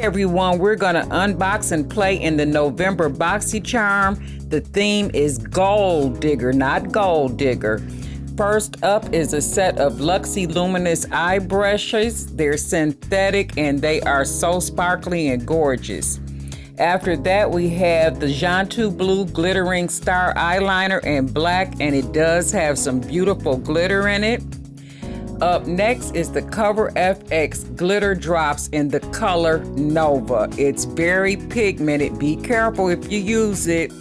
Everyone, we're gonna unbox and play in the November BoxyCharm. The theme is Gold Digger, not Gold Digger. First up is a set of Luxie Luminous eye brushes. They're synthetic and they are so sparkly and gorgeous. After that, we have the Jantu Blue Glittering Star Eyeliner in black, and it does have some beautiful glitter in it. Up next is the Cover FX Glitter Drops in the color Nova. It's very pigmented. Be careful if you use it.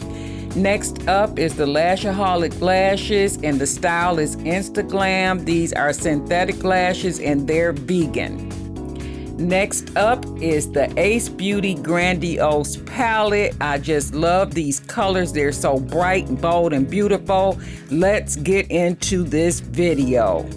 Next up is the Lashaholic Lashes, and the style is Instaglam. These are synthetic lashes and they're vegan. Next up is the Ace Beauty Grandiose Palette. I just love these colors. They're so bright and bold and beautiful. Let's get into this video.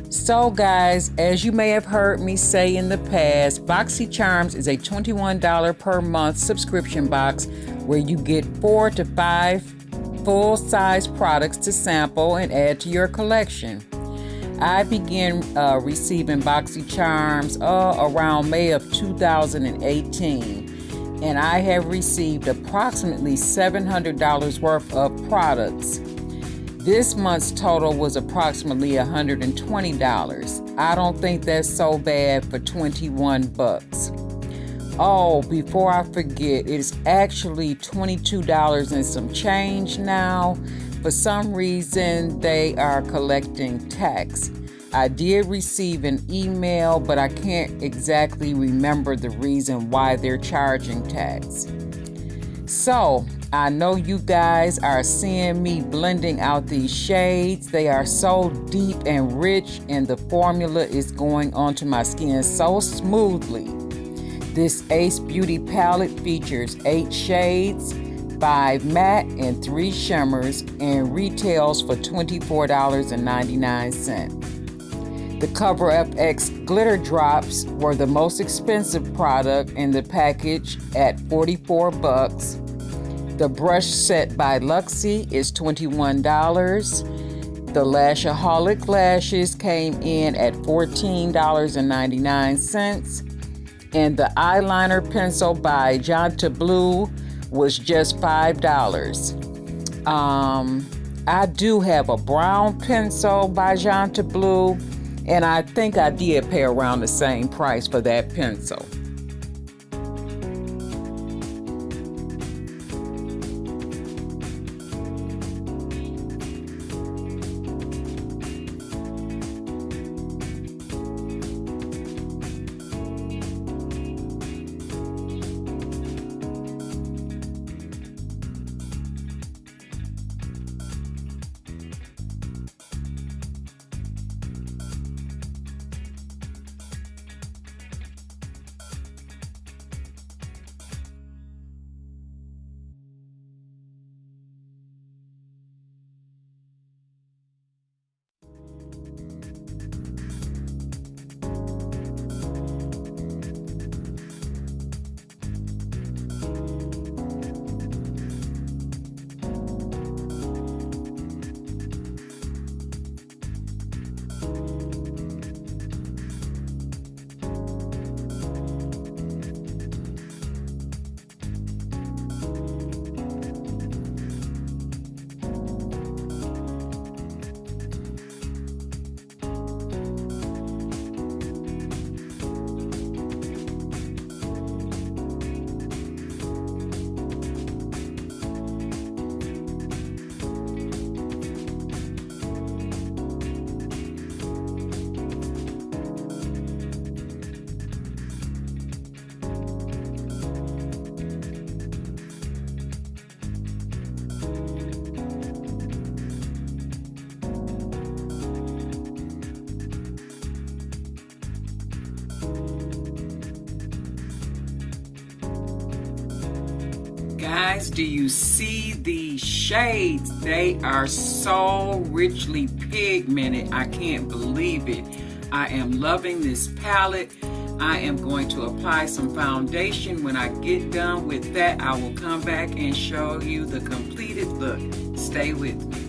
So guys, as you may have heard me say in the past, BoxyCharms is a $21 per month subscription box where you get 4 to 5 full-size products to sample and add to your collection. I began receiving BoxyCharms around May of 2018, and I have received approximately $700 worth of products. This month's total was approximately $120. I don't think that's so bad for 21 bucks. Oh, before I forget, it's actually $22 and some change now. For some reason, they are collecting tax. I did receive an email, but I can't exactly remember the reason why they're charging tax. So, I know you guys are seeing me blending out these shades. They are so deep and rich, and the formula is going onto my skin so smoothly. This Ace Beauty palette features 8 shades, 5 matte, and 3 shimmers, and retails for $24.99. The Cover FX Glitter Drops were the most expensive product in the package at 44 bucks. The brush set by Luxie is $21. The Lashaholic Lashes came in at $14.99. And the eyeliner pencil by Jantu Blue was just $5. I do have a brown pencil by Jantu Blue, and I think I did pay around the same price for that pencil. Guys, do you see these shades? They are so richly pigmented. I can't believe it. I am loving this palette. I am going to apply some foundation. When I get done with that, I will come back and show you the completed look. Stay with me.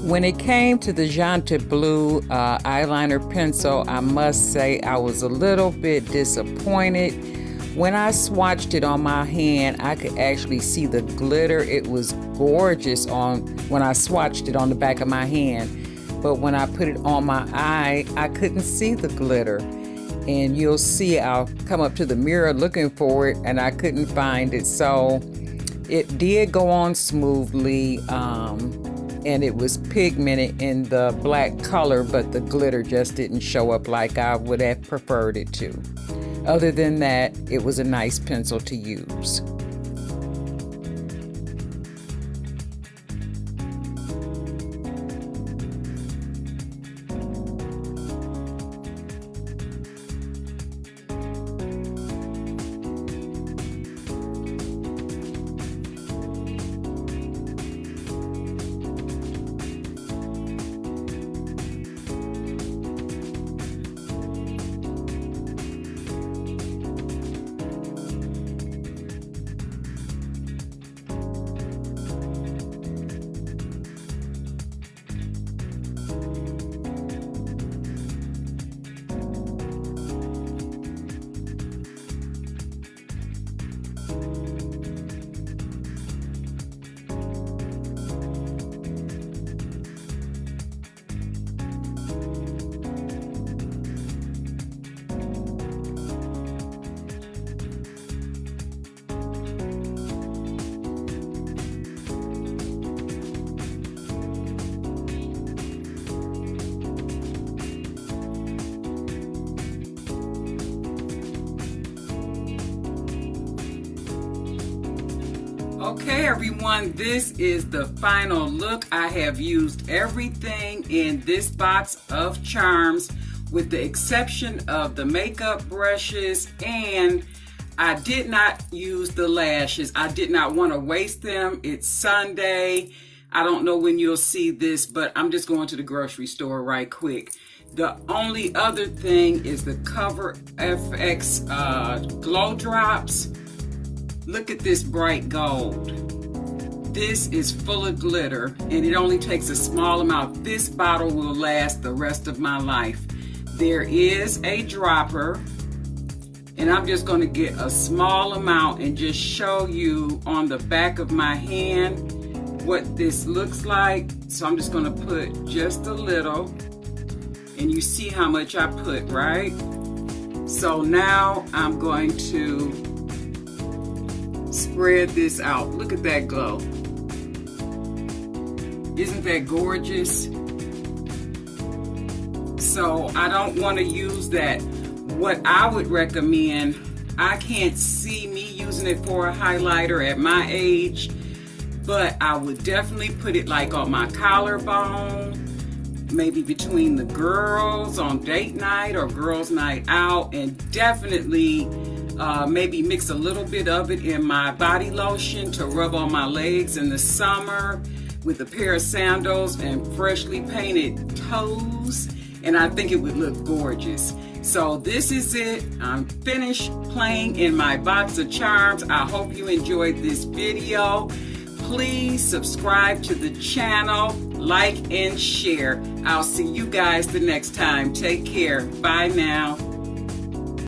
When it came to the Janta Blue eyeliner pencil, I must say I was a little bit disappointed. When I swatched it on my hand, I could actually see the glitter. It was gorgeous when I swatched it on the back of my hand. But when I put it on my eye, I couldn't see the glitter. And you'll see I'll come up to the mirror looking for it, and I couldn't find it. So it did go on smoothly. And it was pigmented in the black color, but the glitter just didn't show up like I would have preferred it to. Other than that, it was a nice pencil to use. Okay, everyone, this is the final look. I have used everything in this box of charms with the exception of the makeup brushes, and I did not use the lashes. I did not want to waste them. It's Sunday. I don't know when you'll see this, but I'm just going to the grocery store right quick. The only other thing is the Cover FX Glow Drops. Look at this bright gold. This is full of glitter, and it only takes a small amount. This bottle will last the rest of my life. There is a dropper, and I'm just going to get a small amount and just show you on the back of my hand what this looks like. So I'm just going to put just a little, and you see how much I put, right? So now I'm going to spread this out. Look at that glow. Isn't that gorgeous? So I don't want to use that. What I would recommend, I can't see me using it for a highlighter at my age, but I would definitely put it like on my collarbone, maybe between the girls on date night or girls night out, and definitely maybe mix a little bit of it in my body lotion to rub on my legs in the summer with a pair of sandals and freshly painted toes, and I think it would look gorgeous. So this is it. I'm finished playing in my box of charms. I hope you enjoyed this video. Please subscribe to the channel, like and share. I'll see you guys the next time. Take care. Bye now.